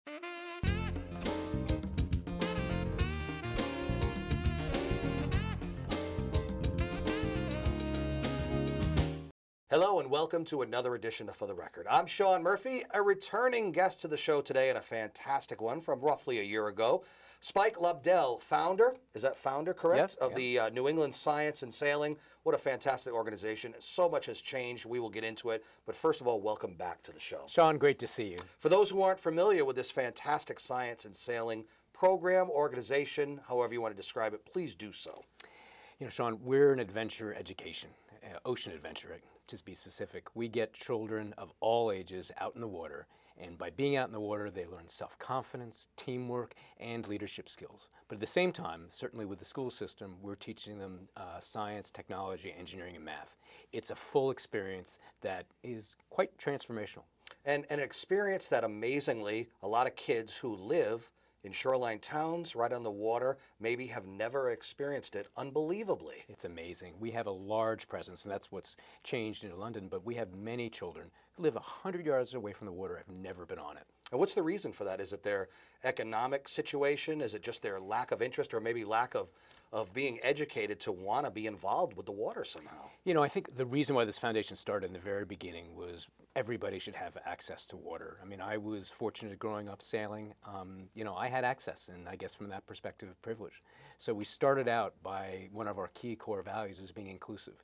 Hello and welcome to another edition of For the Record. I'm Sean Murphy, a returning guest to the show today, and a fantastic one from roughly a year ago. Spike Lobdell, founder, is that founder correct? Yes, of the New England Science and Sailing. What a fantastic organization. So much has changed. We will get into it. But first of all, welcome back to the show. Sean, great to see you. For those who aren't familiar with this fantastic science and sailing program, organization, however you want to describe it, please do so. You know, Sean, we're an adventure education, ocean adventure, to be specific. We get children of all ages out in the water, and by being out in the water, they learn self-confidence, teamwork, and leadership skills. But at the same time, certainly with the school system, we're teaching them science, technology, engineering, and math. It's a full experience that is quite transformational. And an experience that amazingly, a lot of kids who live in shoreline towns, right on the water, maybe have never experienced it unbelievably. It's amazing. We have a large presence, and that's what's changed in London, but we have many children who live 100 yards away from the water, have never been on it. And what's the reason for that? Is it their economic situation? Is it just their lack of interest, or maybe lack of being educated to want to be involved with the water somehow? You know, I think the reason why this foundation started in the very beginning was everybody should have access to water. I mean, I was fortunate growing up sailing. You know, I had access, and I guess from that perspective, privilege. So we started out by one of our key core values is being inclusive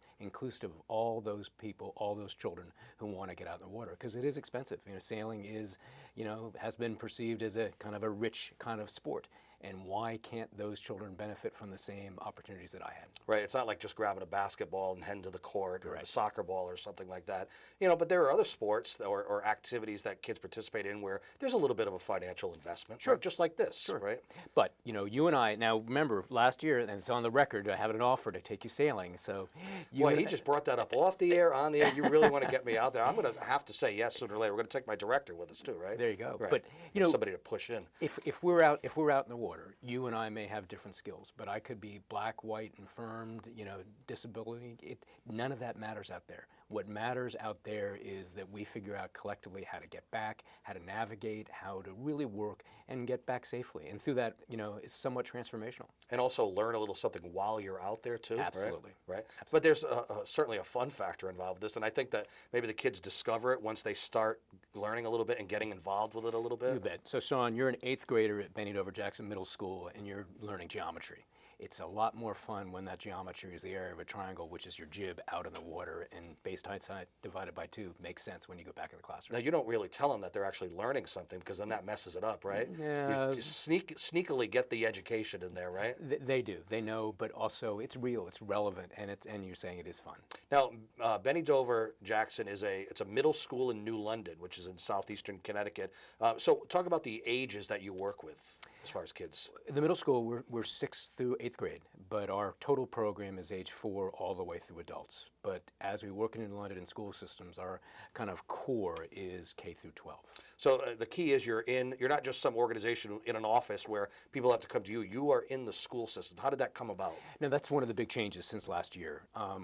of all those people, all those children who want to get out in the water, because it is expensive. You know, sailing is, you know, has been perceived as a kind of a rich kind of sport. And why can't those children benefit from the same opportunities that I had? Right, it's not like just grabbing a basketball and heading to the court, or Correct. the soccer ball or something like that. You know, but there are other sports or activities that kids participate in where there's a little bit of a financial investment. Sure. Right? Just like this, Sure. right? But, you know, you and I, now remember, last year, and it's on the record, I have an offer to take you sailing, so you Boy, and he I- just brought that up off the air, on the air. You really want to get me out there. I'm going to have to say yes sooner or later. We're going to take my director with us too, right? There you go. Right. But, you know, somebody to push in. If we're out in the water, you and I may have different skills, but I could be black, white, infirmed, you know, disability. None of that matters out there. What matters out there is that we figure out collectively how to get back, how to navigate, how to really work and get back safely. And through that, you know, it's somewhat transformational. And also learn a little something while you're out there too. Absolutely. Right. But there's certainly a fun factor involved with this, and I think that maybe the kids discover it once they start learning a little bit and getting involved with it a little bit. You bet. So, Sean, you're an 8th grader at Benny Dover Jackson Middle School, and you're learning geometry. It's a lot more fun when that geometry is the area of a triangle, which is your jib out in the water, and base height divided by 2 makes sense when you go back in the classroom. Now, you don't really tell them that they're actually learning something, because then that messes it up, right? Yeah. You just sneakily get the education in there, right? They do. They know, but also it's real, it's relevant, and you're saying it is fun. Now, Benny Dover Jackson it's a middle school in New London, which is in southeastern Connecticut. So talk about the ages that you work with as far as kids. In the middle school, we're 6th through 8th grade, but our total program is age 4 all the way through adults. But as we work in London in school systems, our kind of core is K through 12. So the key is you're not just some organization in an office where people have to come to you. You are in the school system. How did that come about? Now, that's one of the big changes since last year.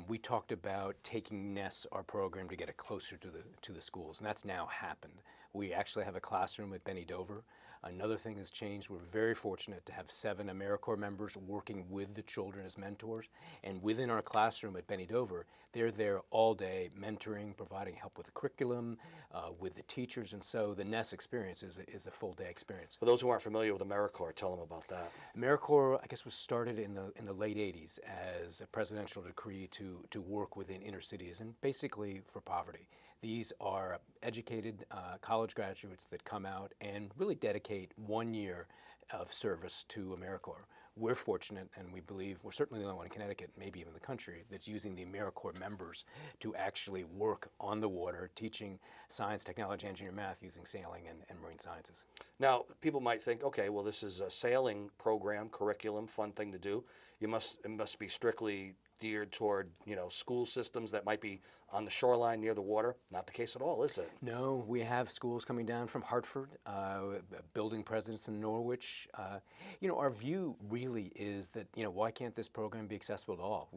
We talked about taking NESS, our program, to get it closer to the schools, and that's now happened. We actually have a classroom at Benny Dover. Another thing has changed. We're very fortunate to have 7 AmeriCorps members working with the children as mentors. And within our classroom at Benny Dover, they're there all day mentoring, providing help with the curriculum, with the teachers. And so the NESS experience is a full day experience. For those who aren't familiar with AmeriCorps, tell them about that. AmeriCorps, I guess, was started in the late 80s as a presidential decree to work within inner cities and basically for poverty. These are educated college graduates that come out and really dedicate 1 year of service to AmeriCorps. We're fortunate, and we believe we're certainly the only one in Connecticut, maybe even the country, that's using the AmeriCorps members to actually work on the water, teaching science, technology, engineering, math, using sailing and marine sciences. Now, people might think, okay, well, this is a sailing program, curriculum, fun thing to do. It must be strictly geared toward, school systems that might be on the shoreline near the water. Not the case at all, is it? No, we have schools coming down from Hartford, building presidents in Norwich. Our view really is that, why can't this program be accessible to all?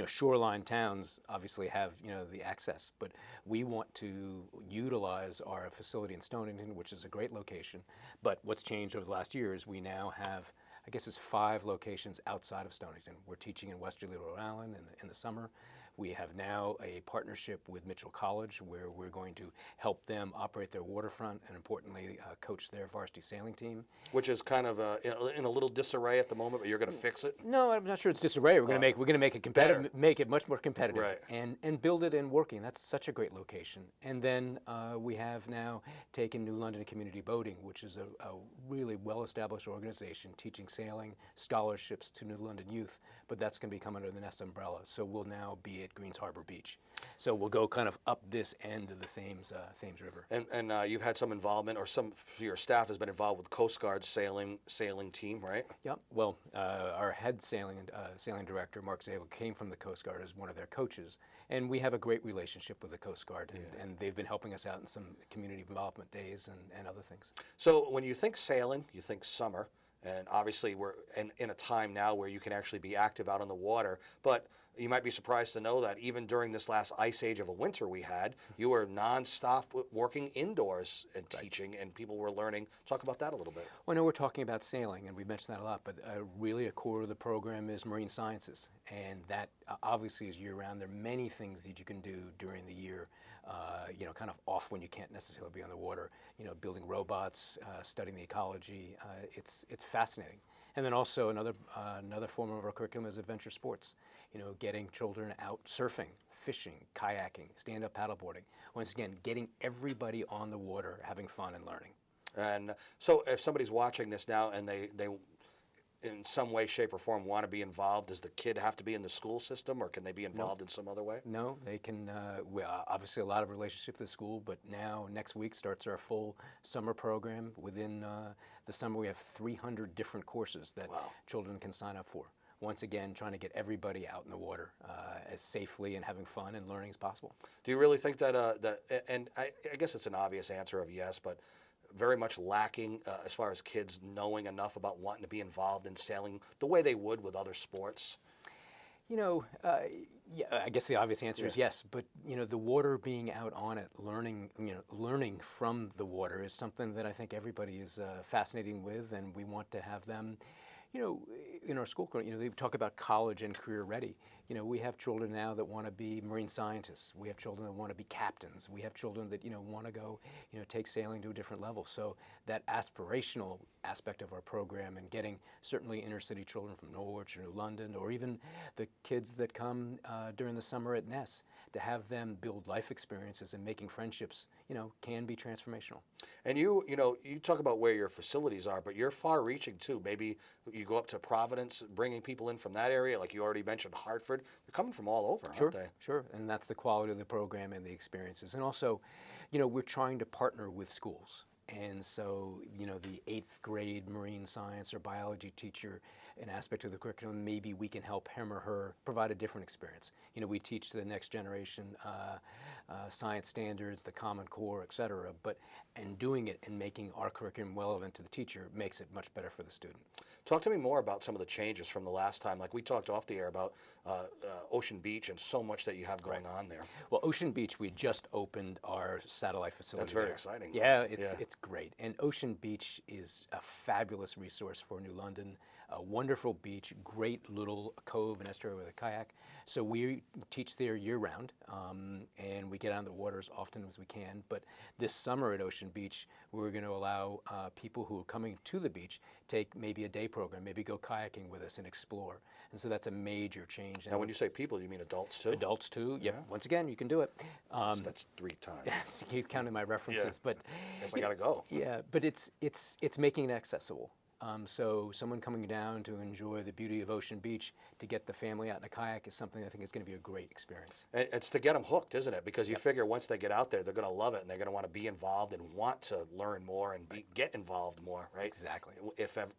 Shoreline towns obviously have, the access, but we want to utilize our facility in Stonington, which is a great location. But what's changed over the last year is we now have, I guess it's 5 locations outside of Stonington. We're teaching in Westerly, Rhode Island in the summer. We have now a partnership with Mitchell College where we're going to help them operate their waterfront and, importantly, coach their varsity sailing team. Which is kind of in a little disarray at the moment, but you're going to fix it. No, I'm not sure it's disarray. We're going to make it competitive, better. make it much more competitive, Right. and build it in working. That's such a great location. And then we have now taken New London Community Boating, which is a really well-established organization teaching sailing scholarships to New London youth. But that's going to be coming under the Nest umbrella. So we'll now be at Greens Harbor Beach. So we'll go kind of up this end of the Thames River. And you've had some involvement, or some of your staff has been involved with Coast Guard's sailing team, right? Yep. Well, our head sailing director, Mark Zabel, came from the Coast Guard as one of their coaches, and we have a great relationship with the Coast Guard, and they've been helping us out in some community involvement days and other things. So when you think sailing, you think summer, and obviously we're in a time now where you can actually be active out on the water, but you might be surprised to know that even during this last ice age of a winter we had, you were nonstop working indoors and teaching, and people were learning. Talk about that a little bit. Well, I know we're talking about sailing, and we've mentioned that a lot, but really a core of the program is marine sciences, and that obviously is year-round. There are many things that you can do during the year, kind of off when you can't necessarily be on the water, building robots, studying the ecology. It's fascinating. And then also another form of our curriculum is adventure sports. Getting children out surfing, fishing, kayaking, stand-up paddleboarding. Once again, getting everybody on the water, having fun and learning. And so if somebody's watching this now and they in some way, shape, or form want to be involved, does the kid have to be in the school system, or can they be involved in some other way? No, they can. Obviously, a lot of relationship with the school, but now next week starts our full summer program. Within the summer, we have 300 different courses that children can sign up for. Once again, trying to get everybody out in the water as safely and having fun and learning as possible. Do you really think that, and I guess it's an obvious answer of yes, but very much lacking as far as kids knowing enough about wanting to be involved in sailing the way they would with other sports? Yeah, I guess the obvious answer is yes, but the water being out on it, learning from the water is something that I think everybody is fascinating with, and we want to have them. In our school, they talk about college and career ready. We have children now that want to be marine scientists. We have children that want to be captains. We have children that, want to go, take sailing to a different level. So that aspirational aspect of our program, and getting certainly inner city children from Norwich or New London, or even the kids that come during the summer at Ness, to have them build life experiences and making friendships, can be transformational. And you talk about where your facilities are, but you're far-reaching too. Maybe you go up to Providence, bringing people in from that area, like you already mentioned, Hartford. They're coming from all over, aren't they? Sure, and that's the quality of the program and the experiences. And also, we're trying to partner with schools. And so, the 8th grade marine science or biology teacher, an aspect of the curriculum, maybe we can help him or her provide a different experience. We teach the next generation science standards, the Common Core, et cetera, and doing it and making our curriculum relevant to the teacher makes it much better for the student. Talk to me more about some of the changes from the last time. Like we talked off the air about Ocean Beach and so much that you have going on there. Well, Ocean Beach, we just opened our satellite facility. That's very there. exciting. Yeah, it's great. And Ocean Beach is a fabulous resource for New London. A wonderful beach, great little cove and estuary with a kayak. So we teach there year-round, and we get out on the water as often as we can. But this summer at Ocean Beach, we're going to allow people who are coming to the beach take maybe a day program, maybe go kayaking with us and explore. And so that's a major change. Now, when you say people, you mean adults too? Adults too. Yeah. Once again, you can do it. So that's 3 times. He's counting my references, but Guess I gotta go. Yeah, but it's making it accessible. So someone coming down to enjoy the beauty of Ocean Beach, to get the family out in a kayak, is something I think is going to be a great experience. It's to get them hooked, isn't it? Because you figure once they get out there, they're going to love it, and they're going to want to be involved and want to learn more and get involved more, right? Exactly.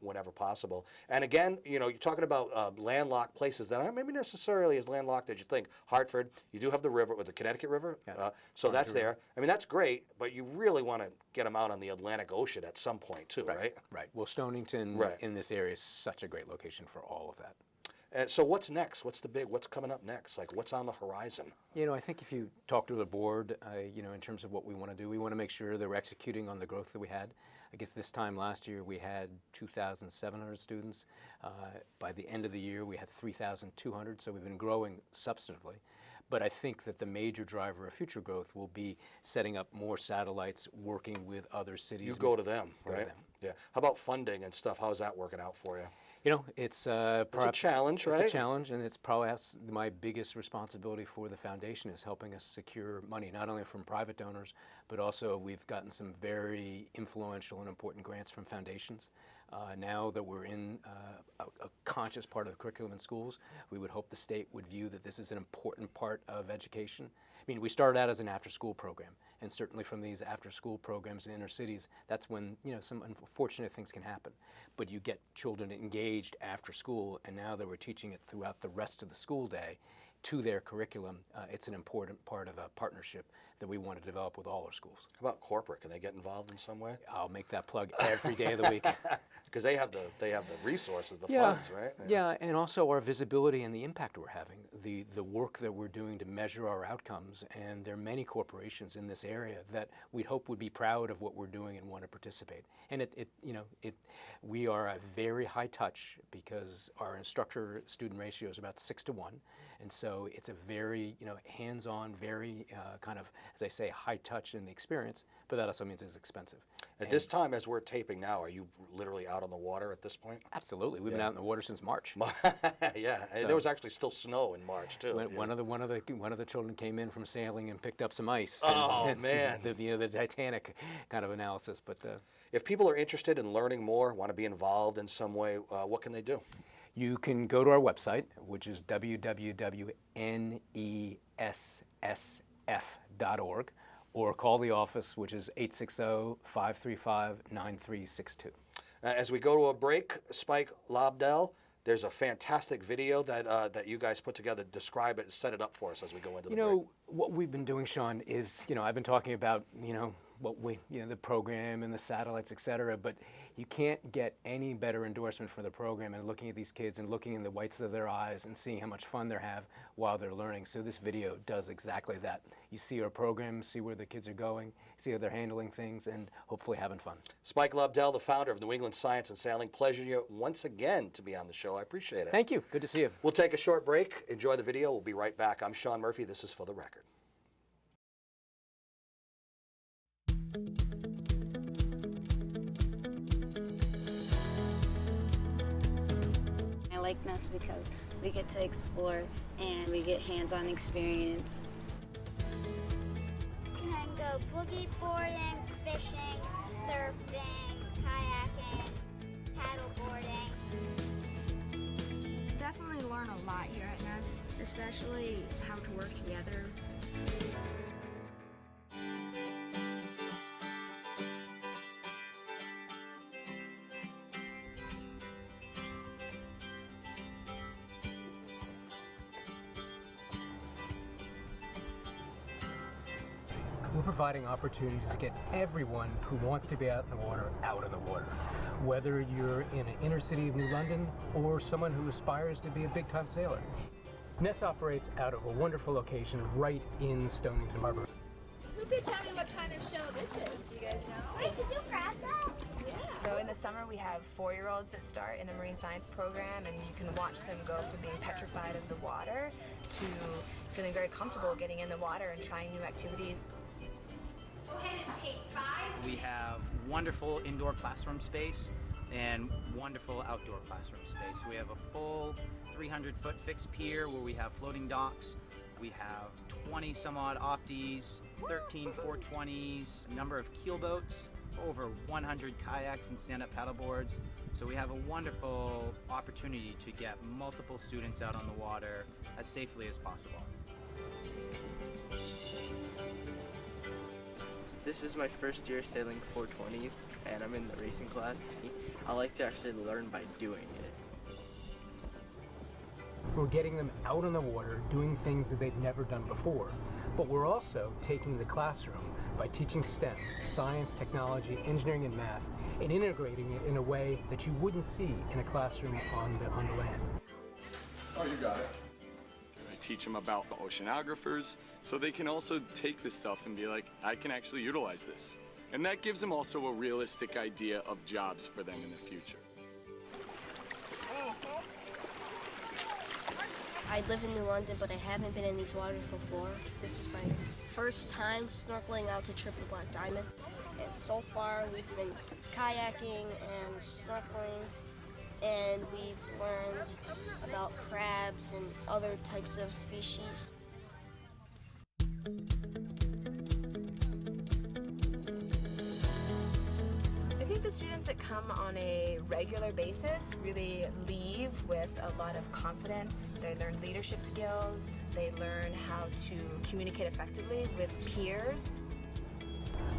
Whenever possible. And again, you know, you're talking about landlocked places that aren't maybe necessarily as landlocked as you think. Hartford, you do have the river, or the Connecticut River, so that's there. I mean, that's great, but you really want to get them out on the Atlantic Ocean at some point too, right? Right. Well, Stonington in this area is such a great location for all of that. And so what's next? What's coming up next? Like, what's on the horizon? You know, I think if you talk to the board, you know, in terms of what we want to do, we want to make sure that we're executing on the growth that we had. I guess this time last year we had 2,700 students. By the end of the year we had 3,200, so we've been growing substantively. But I think that the major driver of future growth will be setting up more satellites, working with other cities. You go to them, Go to right? them. Yeah. How about funding and stuff? How's that working out for you? You know, it's It's a challenge, right? It's a challenge, and it's probably my biggest responsibility for the foundation is helping us secure money, not only from private donors, but also we've gotten some very influential and important grants from foundations. Now that we're in a conscious part of the curriculum in schools, we would hope the state would view that this is an important part of education. I mean, we started out as an after-school program, and certainly from these after-school programs in inner cities, that's when, you know, some unfortunate things can happen. But you get children engaged after school, and now that we're teaching it throughout the rest of the school day to their curriculum, it's an important part of a partnership that we want to develop with all our schools. How about corporate? Can they get involved in some way? I'll make that plug every day of the week. Because they have the resources, the funds, right? Yeah, and also our visibility and the impact we're having, the work that we're doing to measure our outcomes, and there are many corporations in this area that we'd hope would be proud of what we're doing and want to participate. And we are a very high touch because our instructor-student ratio is about 6-to-1, and so it's a very hands-on, very kind of, as I say, high touch in the experience. But that also means it's expensive. At this time, as we're taping now, are you literally out on the water at this point? Absolutely, we've been out in the water since March. Yeah, and there was actually still snow in March too. One of the children came in from sailing and picked up some ice. Oh, and man! The Titanic kind of analysis. But if people are interested in learning more, want to be involved in some way, what can they do? You can go to our website, which is www.nessf.org, or call the office, which is 860-535-9362. As we go to a break, Spike Lobdell, there's a fantastic video that you guys put together. Describe it, set it up for us as we go into the break. What we've been doing, Sean, is, I've been talking about, the program and the satellites, et cetera, but you can't get any better endorsement for the program and looking at these kids and looking in the whites of their eyes and seeing how much fun they have while they're learning. So this video does exactly that. You see our program, see where the kids are going, see how they're handling things, and hopefully having fun. Spike Lobdell, the founder of New England Science and Sailing. Pleasure you once again to be on the show. I appreciate it. Thank you. Good to see you. We'll take a short break. Enjoy the video. We'll be right back. I'm Sean Murphy. This is For the Record. I like this because we get to explore and we get hands-on experience. You can go boogie boarding, fishing, surfing, kayaking, paddle boarding. Definitely learn a lot here at Ness, especially how to work together. We're providing opportunities to get everyone who wants to be out in the water out in the water. Whether you're in an inner city of New London or someone who aspires to be a big-time sailor. Ness operates out of a wonderful location right in Stonington Harbor. Who could tell me what kind of show this is? Do you guys know? Wait, did you grab that? Yeah. So in the summer we have 4-year-olds that start in the marine science program, and you can watch them go from being petrified of the water to feeling very comfortable getting in the water and trying new activities. Go ahead and take 5. We have wonderful indoor classroom space and wonderful outdoor classroom space. We have a full 300-foot fixed pier where we have floating docks. We have 20 some odd opties, 13 420s, a number of keel boats, over 100 kayaks and stand-up paddleboards. So we have a wonderful opportunity to get multiple students out on the water as safely as possible. This is my first year sailing 420s, and I'm in the racing class. I like to actually learn by doing it. We're getting them out on the water, doing things that they've never done before. But we're also taking the classroom by teaching STEM, science, technology, engineering, and math, and integrating it in a way that you wouldn't see in a classroom on the land. Oh, you got it. I teach them about the oceanographers, so they can also take this stuff and be like, I can actually utilize this. And that gives them also a realistic idea of jobs for them in the future. I live in New London, but I haven't been in these waters before. This is my first time snorkeling out to Triple Black Diamond. And so far, we've been kayaking and snorkeling, and we've learned about crabs and other types of species. I think the students that come on a regular basis really leave with a lot of confidence. They learn leadership skills. They learn how to communicate effectively with peers.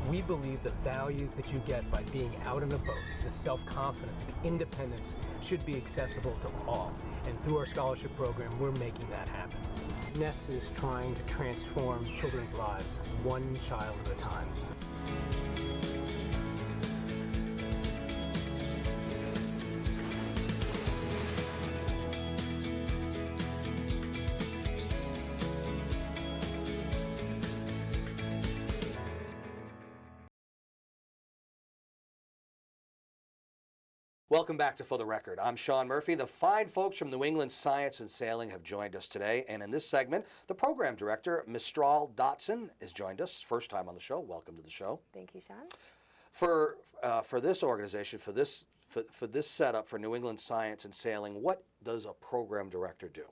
We believe the values that you get by being out on a boat, the self-confidence, the independence, should be accessible to all. And through our scholarship program, we're making that happen. Ness is trying to transform children's lives, one child at a time. Welcome back to For the Record. I'm Sean Murphy. The fine folks from New England Science and Sailing have joined us today. And in this segment, the program director, Mistral Dotson, has joined us. First time on the show. Welcome to the show. Thank you, Sean. For this organization, for this setup for New England Science and Sailing, what does a program director do?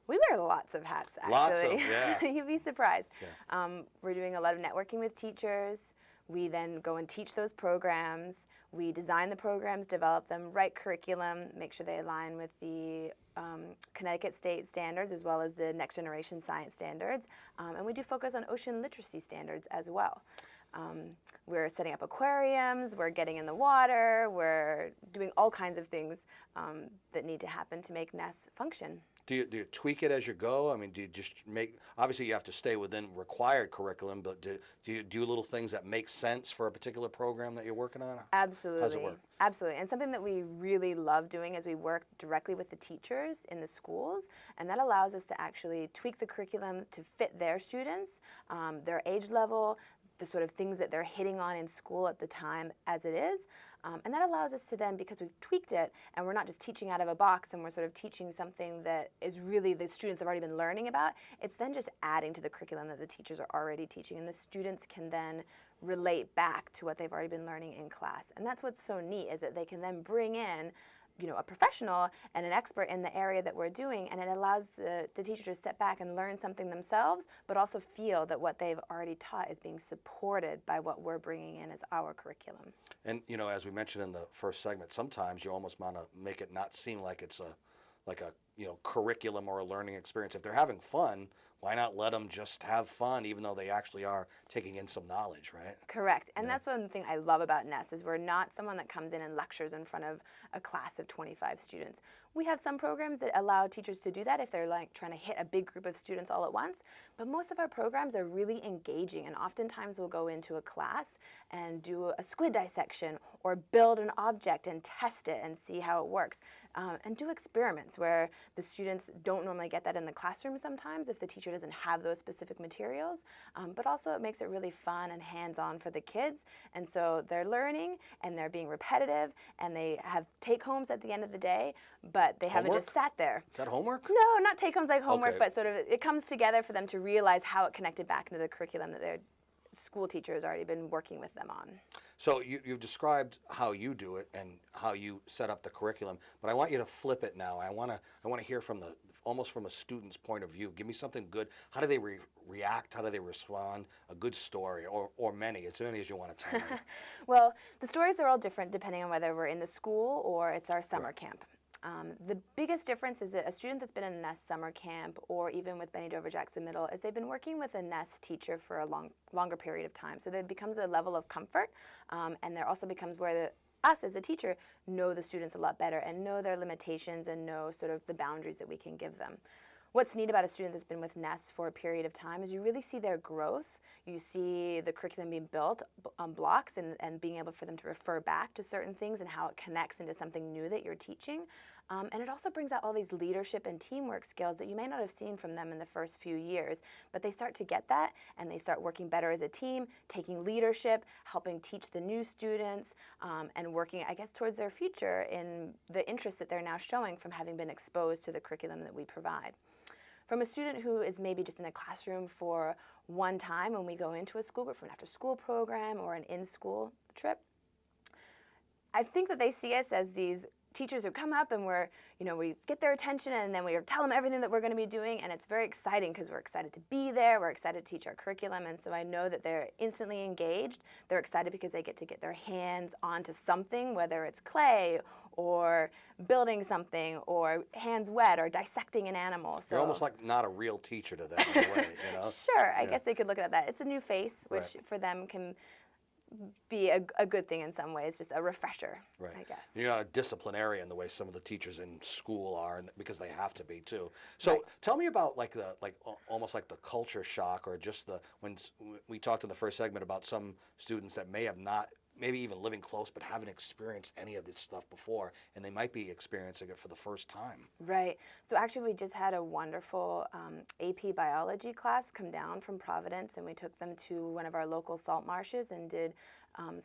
We wear lots of hats, actually. Lots of, yeah. You'd be surprised. Yeah. We're doing a lot of networking with teachers. We then go and teach those programs. We design the programs, develop them, write curriculum, make sure they align with the Connecticut state standards as well as the next generation science standards. And we do focus on ocean literacy standards as well. We're setting up aquariums, we're getting in the water, we're doing all kinds of things that need to happen to make Ness function. Do you tweak it as you go? I mean, do you just make, obviously you have to stay within required curriculum, but do you do little things that make sense for a particular program that you're working on? Absolutely. How does it work? Absolutely. And something that we really love doing is we work directly with the teachers in the schools, and that allows us to actually tweak the curriculum to fit their students, their age level, the sort of things that they're hitting on in school at the time as it is. And that allows us to then, because we've tweaked it, and we're not just teaching out of a box and we're sort of teaching something that is really the students have already been learning about, it's then just adding to the curriculum that the teachers are already teaching, and the students can then relate back to what they've already been learning in class. And that's what's so neat, is that they can then bring in a professional and an expert in the area that we're doing, and it allows the teacher to step back and learn something themselves, but also feel that what they've already taught is being supported by what we're bringing in as our curriculum. And, as we mentioned in the first segment, sometimes you almost want to make it not seem like it's a curriculum or a learning experience. If they're having fun, why not let them just have fun, even though they actually are taking in some knowledge, right? Correct. And that's one thing I love about Ness, is we're not someone that comes in and lectures in front of a class of 25 students. We have some programs that allow teachers to do that if they're like trying to hit a big group of students all at once, but most of our programs are really engaging, and oftentimes we'll go into a class and do a squid dissection or build an object and test it and see how it works. And do experiments where the students don't normally get that in the classroom sometimes if the teacher doesn't have those specific materials, but also it makes it really fun and hands-on for the kids, and so they're learning and they're being repetitive and they have take-homes at the end of the day, but they haven't just sat there. Is that homework? No, not take-homes like homework, Okay. but sort of it comes together for them to realize how it connected back into the curriculum that school teacher has already been working with them on. So you've described how you do it and how you set up the curriculum, but I want you to flip it now. I want to hear from almost from a student's point of view. Give me something good. How do they react? How do they respond? A good story, or many, as many as you want to tell me. Well, the stories are all different depending on whether we're in the school or it's our summer camp. The biggest difference is that a student that's been in a NEST summer camp, or even with Benny Dover Jackson Middle, is they've been working with a NEST teacher for a longer period of time. So there becomes a level of comfort, and there also becomes where us as a teacher know the students a lot better and know their limitations and know sort of the boundaries that we can give them. What's neat about a student that's been with NEST for a period of time is you really see their growth. You see the curriculum being built on blocks and being able for them to refer back to certain things and how it connects into something new that you're teaching. And it also brings out all these leadership and teamwork skills that you may not have seen from them in the first few years, but they start to get that and they start working better as a team, taking leadership, helping teach the new students, and working, I guess, towards their future in the interest that they're now showing from having been exposed to the curriculum that we provide. From a student who is maybe just in a classroom for one time when we go into a school group for an after-school program or an in-school trip, I think that they see us as these teachers who come up and we get their attention and then we tell them everything that we're going to be doing, and it's very exciting because we're excited to be there, we're excited to teach our curriculum, and so I know that they're instantly engaged. They're excited because they get to get their hands onto something, whether it's clay or building something or hands wet or dissecting an animal. So you're almost like not a real teacher to them in a way, you know? Sure, I guess they could look at that. It's a new face, which for them can be a good thing in some ways, just a refresher, I guess. You're not a disciplinarian the way some of the teachers in school are, because they have to be too. So tell me about almost like the culture shock, or just when we talked in the first segment about some students that may have not, maybe even living close, but haven't experienced any of this stuff before, and they might be experiencing it for the first time. Right. So actually we just had a wonderful AP biology class come down from Providence, and we took them to one of our local salt marshes and did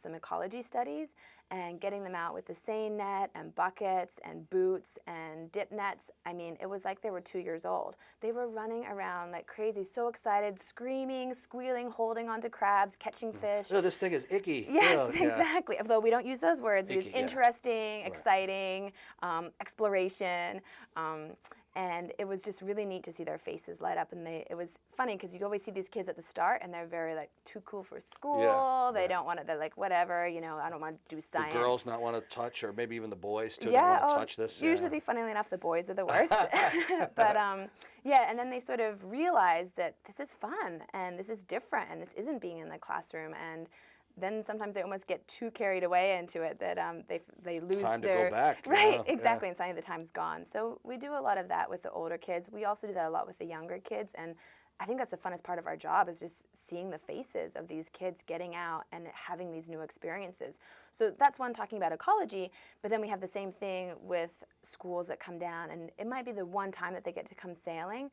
some ecology studies, and getting them out with the seine net and buckets and boots and dip nets. I mean, it was like they were 2 years old. They were running around like crazy, so excited, screaming, squealing, holding onto crabs, catching fish. Oh, this thing is icky. Yes, exactly. Although we don't use those words, we use Icky, interesting, exciting, exploration. And it was just really neat to see their faces light up. And it was funny because you always see these kids at the start and they're very too cool for school. They don't want to, they're like, whatever, I don't want to do science. The girls not want to touch, or maybe even the boys too, Yeah, don't want to touch this. Usually, funnily enough, the boys are the worst. But and then they sort of realize that this is fun and this is different and this isn't being in the classroom. And then sometimes they almost get too carried away into it that they lose time their to go back. right, exactly, and suddenly the time's gone. So we do a lot of that with the older kids. We also do that a lot with the younger kids, and I think that's the funnest part of our job, is just seeing the faces of these kids getting out and having these new experiences. So that's one, talking about ecology, but then we have the same thing with schools that come down, and it might be the one time that they get to come sailing,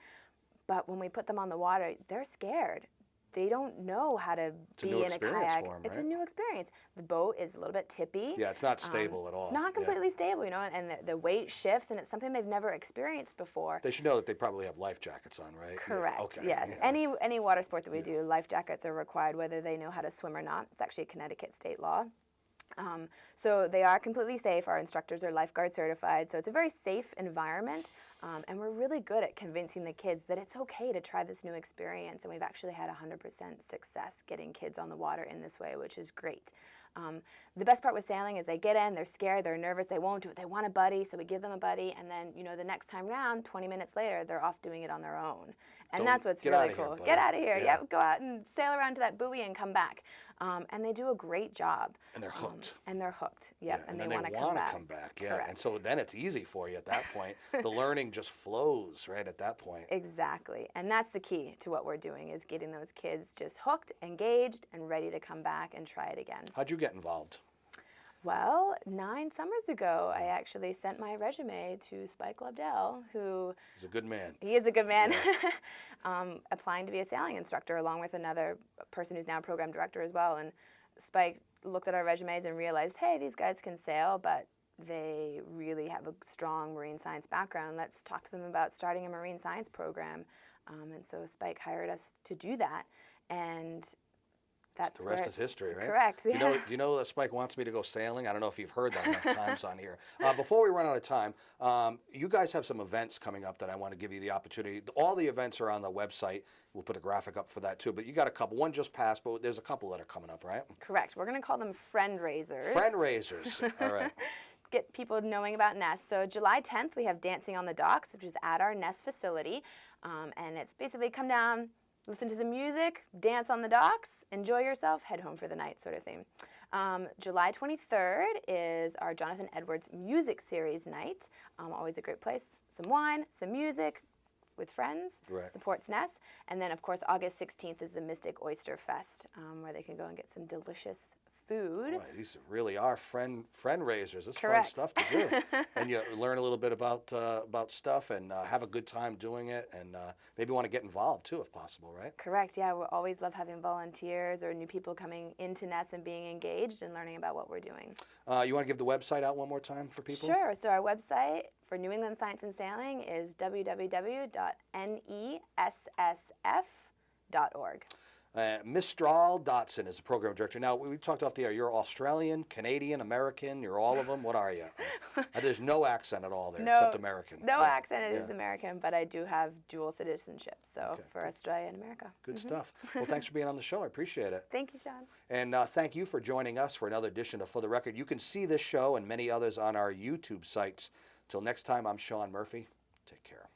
but when we put them on the water, they're scared. They don't know how to be in a kayak. For them, It's a right? new experience. The boat is a little bit tippy. Yeah, it's not stable at all. It's not completely stable, and the weight shifts, and it's something they've never experienced before. They should know that they probably have life jackets on, right? Correct. Yeah. Okay. Yes. Yeah. Any water sport that we do, life jackets are required whether they know how to swim or not. It's actually a Connecticut state law. So they are completely safe. Our instructors are lifeguard certified, so it's a very safe environment. And we're really good at convincing the kids that it's okay to try this new experience. And we've actually had 100% success getting kids on the water in this way, which is great. The best part with sailing is they get in, they're scared, they're nervous, they won't do it, they want a buddy, so we give them a buddy, and then, the next time round, 20 minutes later, they're off doing it on their own. And that's what's really cool. Get out of here, yeah, go out and sail around to that buoy and come back. And they do a great job. And they're hooked. Yep, and they want to come back. Yeah. And so then it's easy for you at that point. The learning just flows right at that point. Exactly. And that's the key to what we're doing, is getting those kids just hooked, engaged, and ready to come back and try it again. How'd you get involved? Well, 9 summers ago, I actually sent my resume to Spike Lobdell, who... He's a good man. He is a good man. Applying to be a sailing instructor, along with another person who's now program director as well. And Spike looked at our resumes and realized, hey, these guys can sail, but they really have a strong marine science background. Let's talk to them about starting a marine science program. And so Spike hired us to do that. And That's The rest where is history, right? Correct. Do Yeah. you know that Spike wants me to go sailing? I don't know if you've heard that enough times on here. Before we run out of time, you guys have some events coming up that I want to give you the opportunity. All the events are on the website. We'll put a graphic up for that too. But you got a couple. One just passed, but there's a couple that are coming up, right? Correct. We're going to call them friend raisers. Friend raisers. All right. Get people knowing about Ness. So July 10th, we have Dancing on the Docks, which is at our Ness facility. And it's basically come down, listen to some music, dance on the docks, enjoy yourself, head home for the night sort of thing. July 23rd is our Jonathan Edwards Music Series night. Always a great place. Some wine, some music with friends, Right. supports Ness. And then, of course, August 16th is the Mystic Oyster Fest, where they can go and get some delicious food. Boy, these really are friend raisers. It's Correct. fun stuff to do, and you learn a little bit about stuff and have a good time doing it, and maybe want to get involved too, if possible, right? Correct, yeah. We always love having volunteers or new people coming into Ness and being engaged and learning about what we're doing. You want to give the website out one more time for people? Sure. So our website for New England Science and Sailing is www.nessf.org. Mistral Dotson is the program director. Now, we talked off the air. You're Australian, Canadian, American. You're all of them. What are you? There's no accent at all there except American. No Yeah. accent. It is Yeah. American, but I do have dual citizenship, so Okay, for Australia and America. Good stuff. Well, thanks for being on the show. I appreciate it. Thank you, Sean. And thank you for joining us for another edition of For the Record. You can see this show and many others on our YouTube sites. Till next time, I'm Sean Murphy. Take care.